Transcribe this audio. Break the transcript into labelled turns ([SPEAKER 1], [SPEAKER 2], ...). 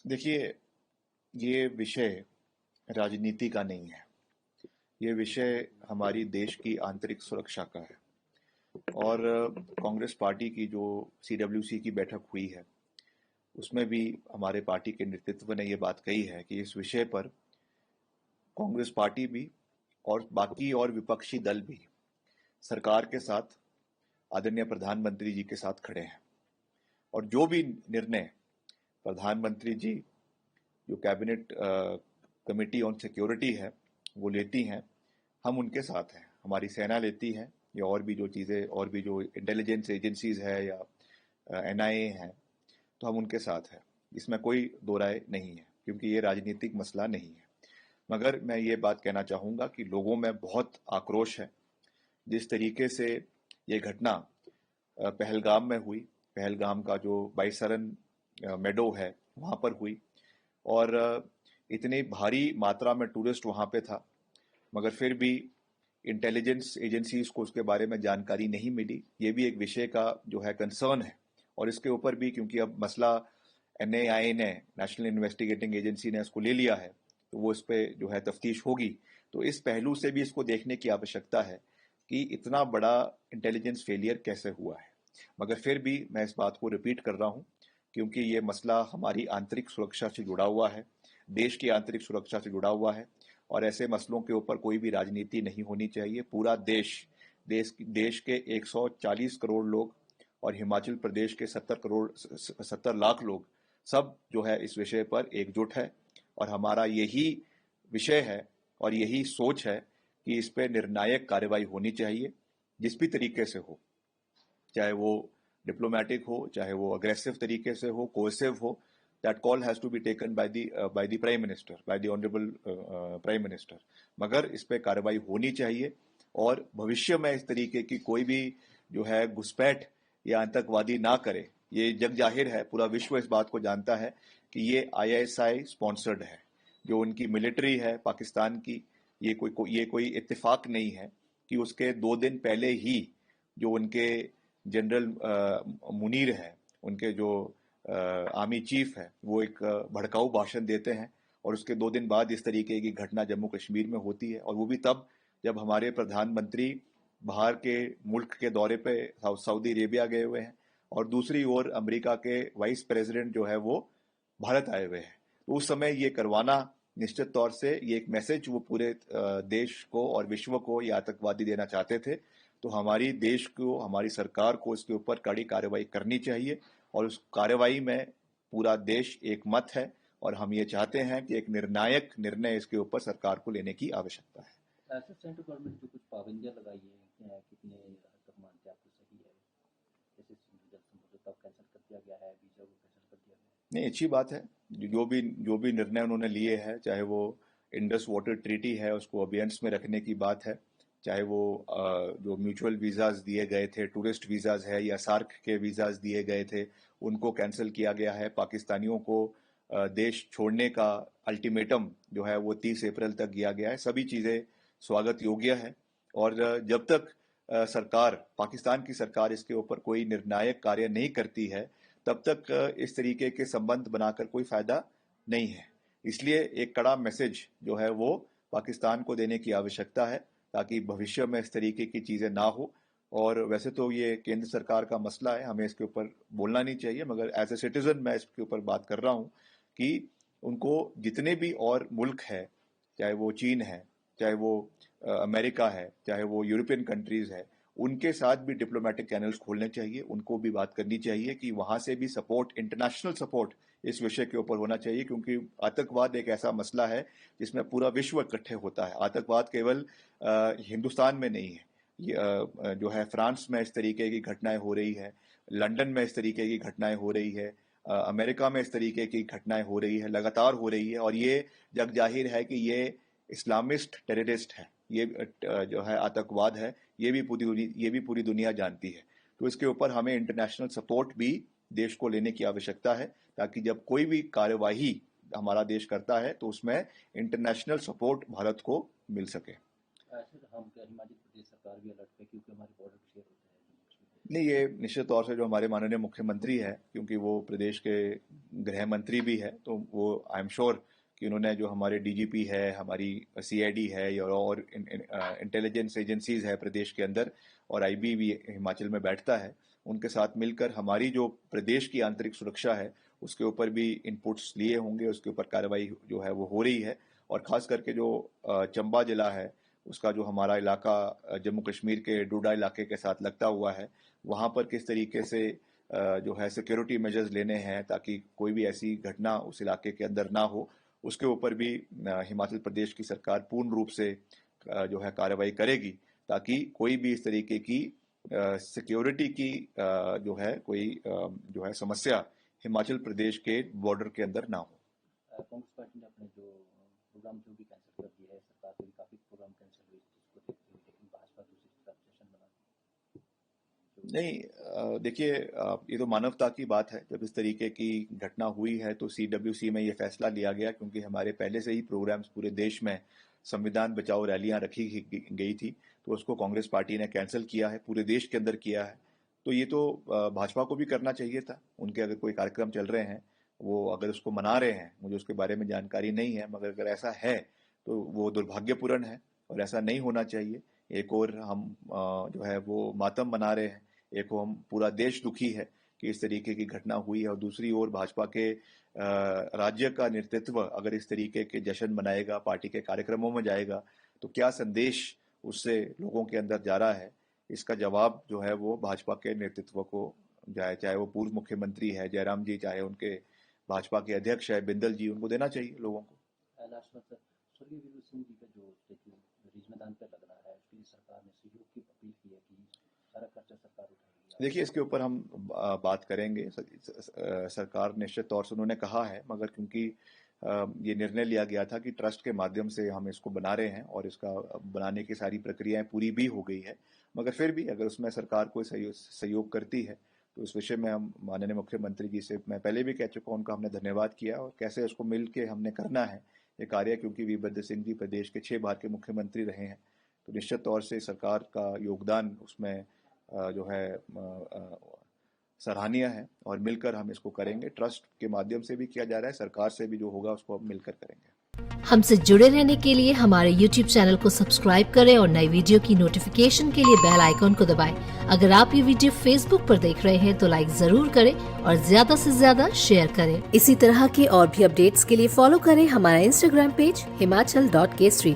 [SPEAKER 1] देखिए, ये विषय राजनीति का नहीं है। ये विषय हमारी देश की आंतरिक सुरक्षा का है। और कांग्रेस पार्टी की जो सीडब्ल्यूसी की बैठक हुई है, उसमें भी हमारे पार्टी के नेतृत्व ने ये बात कही है कि इस विषय पर कांग्रेस पार्टी भी और बाकी और विपक्षी दल भी सरकार के साथ, आदरणीय प्रधानमंत्री जी के साथ खड़े हैं। और जो भी निर्णय प्रधानमंत्री जी, जो कैबिनेट कमेटी ऑन सिक्योरिटी है, वो लेती हैं, हम उनके साथ हैं। हमारी सेना लेती है, या और भी जो चीज़ें, और भी जो इंटेलिजेंस एजेंसीज है या एनआईए है, तो हम उनके साथ हैं। इसमें कोई दो राय नहीं है, क्योंकि ये राजनीतिक मसला नहीं है। मगर मैं ये बात कहना चाहूँगा कि लोगों में बहुत आक्रोश है। जिस तरीके से ये घटना पहलगाम में हुई, पहलगाम का जो बाइसरन मेडो है, वहाँ पर हुई, और इतनी भारी मात्रा में टूरिस्ट वहाँ पे था, मगर फिर भी इंटेलिजेंस एजेंसीज को उसके बारे में जानकारी नहीं मिली। ये भी एक विषय का जो है कंसर्न है। और इसके ऊपर भी, क्योंकि अब मसला एनआईए ने, नेशनल इन्वेस्टिगेटिंग एजेंसी ने इसको ले लिया है, तो वो इस पे जो है तफ्तीश होगी। तो इस पहलू से भी इसको देखने की आवश्यकता है कि इतना बड़ा इंटेलिजेंस फेलियर कैसे हुआ है। मगर फिर भी मैं इस बात को रिपीट कर रहा हूँ, क्योंकि ये मसला हमारी आंतरिक सुरक्षा से जुड़ा हुआ है, देश की आंतरिक सुरक्षा से जुड़ा हुआ है। और ऐसे मसलों के ऊपर कोई भी राजनीति नहीं होनी चाहिए। पूरा देश के 140 करोड़ लोग और हिमाचल प्रदेश के 70 लाख लोग, सब जो है इस विषय पर एकजुट है। और हमारा यही विषय है और यही सोच है कि इस पे निर्णायक कार्रवाई होनी चाहिए, जिस भी तरीके से हो, चाहे वो डिप्लोमेटिक हो, चाहे वो अग्रेसिव तरीके से हो, कोर्सिव हो। That call has to be taken by the prime minister, by the honourable prime minister. मगर इस पे कार्रवाई होनी चाहिए। और भविष्य में इस तरीके की कोई भी जो है घुसपैठ या आतंकवादी ना करे। ये जग जाहिर है, पूरा विश्व इस बात को जानता है कि ये आईएसआई स्पॉन्सर्ड है। जो उनकी मिलिट्री है पाकिस्तान की, ये कोई इत्तेफाक नहीं है कि उसके 2 दिन पहले ही जो उनके जनरल मुनीर है, उनके जो आर्मी चीफ है, वो एक भड़काऊ भाषण देते हैं। और उसके 2 दिन बाद इस तरीके की घटना जम्मू कश्मीर में होती है, और वो भी तब जब हमारे प्रधानमंत्री बाहर के मुल्क के दौरे पे सऊदी अरेबिया गए हुए हैं, और दूसरी ओर अमेरिका के वाइस प्रेसिडेंट जो है वो भारत आए हुए हैं। तो उस समय ये करवाना, निश्चित तौर से ये एक मैसेज वो पूरे देश को और विश्व को ये आतंकवादी देना चाहते थे। तो हमारी देश को, हमारी सरकार को इसके ऊपर कड़ी कार्रवाई करनी चाहिए। और उस कार्रवाई में पूरा देश एक मत है, और हम ये चाहते हैं कि एक निर्णायक निर्णय इसके ऊपर सरकार को लेने की आवश्यकता है।
[SPEAKER 2] ऐसे सेंट्रल गवर्नमेंट जो कुछ पाबंदियां लगाई है, कितने हद तक मानते हैं आपको सही है? जैसे जल समझौता कैंसिल कर दिया गया है, वीजा को कैंसिल कर दिया गया है।
[SPEAKER 1] नहीं, अच्छी बात है। जो भी निर्णय उन्होंने लिए हैं, चाहे वो इंडस वाटर ट्रीटी है, उसको अबियंस में रखने की बात है, चाहे वो जो म्यूचुअल वीजाज दिए गए थे, टूरिस्ट वीजाज है, या सार्क के वीजाज दिए गए थे, उनको कैंसिल किया गया है। पाकिस्तानियों को देश छोड़ने का अल्टीमेटम जो है वो 30 अप्रैल तक दिया गया है। सभी चीजें स्वागत योग्य है। और जब तक सरकार, पाकिस्तान की सरकार इसके ऊपर कोई निर्णायक कार्य नहीं करती है, तब तक इस तरीके के संबंध बनाकर कोई फायदा नहीं है। इसलिए एक कड़ा मैसेज जो है वो पाकिस्तान को देने की आवश्यकता है, ताकि भविष्य में इस तरीके की चीजें ना हो। और वैसे तो ये केंद्र सरकार का मसला है, हमें इसके ऊपर बोलना नहीं चाहिए, मगर एज ए सिटीजन मैं इसके ऊपर बात कर रहा हूँ कि उनको जितने भी और मुल्क है, चाहे वो चीन है, चाहे वो अमेरिका है, चाहे वो यूरोपियन कंट्रीज है, उनके साथ भी डिप्लोमेटिक चैनल्स खोलने चाहिए। उनको भी बात करनी चाहिए कि वहां से भी सपोर्ट, इंटरनेशनल सपोर्ट इस विषय के ऊपर होना चाहिए। क्योंकि आतंकवाद एक ऐसा मसला है जिसमें पूरा विश्व इकट्ठे होता है। आतंकवाद केवल हिंदुस्तान में नहीं है। ये जो है फ्रांस में इस तरीके की घटनाएं हो रही है, लंदन में इस तरीके की घटनाएं हो रही है, अमेरिका में इस तरीके की घटनाएं हो रही है, लगातार हो रही है। और ये जग जाहिर है कि ये इस्लामिस्ट टेररिस्ट है, ये जो है आतंकवाद है। ये भी पूरी दुनिया जानती है। तो इसके ऊपर हमें इंटरनेशनल सपोर्ट भी देश को लेने की आवश्यकता है, ताकि जब कोई भी कार्यवाही हमारा देश करता है तो उसमें इंटरनेशनल सपोर्ट भारत को मिल सके।
[SPEAKER 2] ऐसे हम क्या हिमाचल प्रदेश सरकार भी अलर्ट पे, क्योंकि हमारे बॉर्डर शेयर होता है जम्मू कश्मीर
[SPEAKER 1] नहीं, ये निश्चित तौर से जो हमारे माननीय मुख्यमंत्री है, क्योंकि वो प्रदेश के गृह मंत्री भी है, तो वो आई एम श्योर कि उन्होंने जो हमारे डीजीपी है, हमारी सीआईडी है और इंटेलिजेंस एजेंसीज है प्रदेश के अंदर, और आईबी भी हिमाचल में बैठता है, उनके साथ मिलकर हमारी जो प्रदेश की आंतरिक सुरक्षा है उसके ऊपर भी इनपुट्स लिए होंगे, उसके ऊपर कार्रवाई जो है वो हो रही है। और खास करके जो चंबा जिला है उसका जो हमारा इलाका जम्मू कश्मीर के डोडा इलाके के साथ लगता हुआ है, वहाँ पर किस तरीके से जो है सिक्योरिटी मेजर्स लेने हैं ताकि कोई भी ऐसी घटना उस इलाके के अंदर ना हो, उसके ऊपर भी हिमाचल प्रदेश की सरकार पूर्ण रूप से जो है कार्रवाई करेगी ताकि कोई भी इस तरीके की सिक्योरिटी की जो है कोई जो है समस्या हिमाचल प्रदेश के बॉर्डर के अंदर ना हो।
[SPEAKER 2] कांग्रेस पार्टी ने अपने जो प्रोग्राम जो भी कैंसिल कर दिया है, सरकार के भी काफी प्रोग्राम कैंसिल हुए जिसको देखते हुए, लेकिन भाजपा दूसरी तरफ जश्न मना
[SPEAKER 1] नहीं, देखिए, ये तो मानवता की बात है। जब इस तरीके की घटना हुई है तो CWC में ये फैसला लिया गया, क्योंकि हमारे पहले से ही प्रोग्राम्स पूरे देश में संविधान बचाओ रैलियां रखी गई थी, तो उसको कांग्रेस पार्टी ने कैंसिल किया है, पूरे देश के अंदर किया है। तो ये तो भाजपा को भी करना चाहिए था। उनके अगर कोई कार्यक्रम चल रहे हैं, वो अगर उसको मना रहे हैं, मुझे उसके बारे में जानकारी नहीं है, मगर अगर ऐसा है तो वो दुर्भाग्यपूर्ण है और ऐसा नहीं होना चाहिए। एक और हम जो है वो मातम मना रहे हैं, एक और हम पूरा देश दुखी है कि इस तरीके की घटना हुई है, और दूसरी ओर भाजपा के राज्य का नेतृत्व अगर इस तरीके के जश्न मनाएगा, पार्टी के कार्यक्रमों में जाएगा, तो क्या संदेश उससे लोगों के अंदर जा रहा है, इसका जवाब जो है वो भाजपा के नेतृत्व को जाए, चाहे वो पूर्व मुख्यमंत्री है जयराम जी, चाहे उनके भाजपा के अध्यक्ष है बिंदल जी, उनको देना चाहिए लोगों को।
[SPEAKER 2] लास्ट बात, स्वर्गीय वीरू सिंह जी का जो स्टेचू रिज मैदान पर लग रहा है, उसके लिए सरकार ने सहयोग की अपील की है कि सारा खर्चा सरकार उठाएगी।
[SPEAKER 1] देखिए, इसके ऊपर हम बात करेंगे। सरकार निश्चित तौर से उन्होंने कहा है, मगर क्योंकि ये निर्णय लिया गया था कि ट्रस्ट के माध्यम से हम इसको बना रहे हैं और इसका बनाने की सारी प्रक्रियाएं पूरी भी हो गई है, मगर फिर भी अगर उसमें सरकार कोई सहयोग करती है तो इस विषय में हम माननीय मुख्यमंत्री जी से, मैं पहले भी कह चुका हूं, उनका हमने धन्यवाद किया, और कैसे उसको मिल के हमने करना है ये कार्य, क्योंकि वीरभद्र सिंह जी प्रदेश के 6 बार के मुख्यमंत्री रहे हैं, तो निश्चित तौर से सरकार का योगदान उसमें जो है सराहनीय है, और मिलकर हम इसको करेंगे। ट्रस्ट के माध्यम से भी किया जा रहा है, सरकार से भी जो होगा उसको हम मिलकर करेंगे।
[SPEAKER 3] हमसे जुड़े रहने के लिए हमारे YouTube चैनल को सब्सक्राइब करें और नई वीडियो की नोटिफिकेशन के लिए बेल आइकॉन को दबाएं। अगर आप ये वीडियो Facebook पर देख रहे हैं तो लाइक जरूर करें और ज्यादा से ज्यादा शेयर करें। इसी तरह के और भी अपडेट्स के लिए फॉलो करें हमारा Instagram पेज himachal.kesari।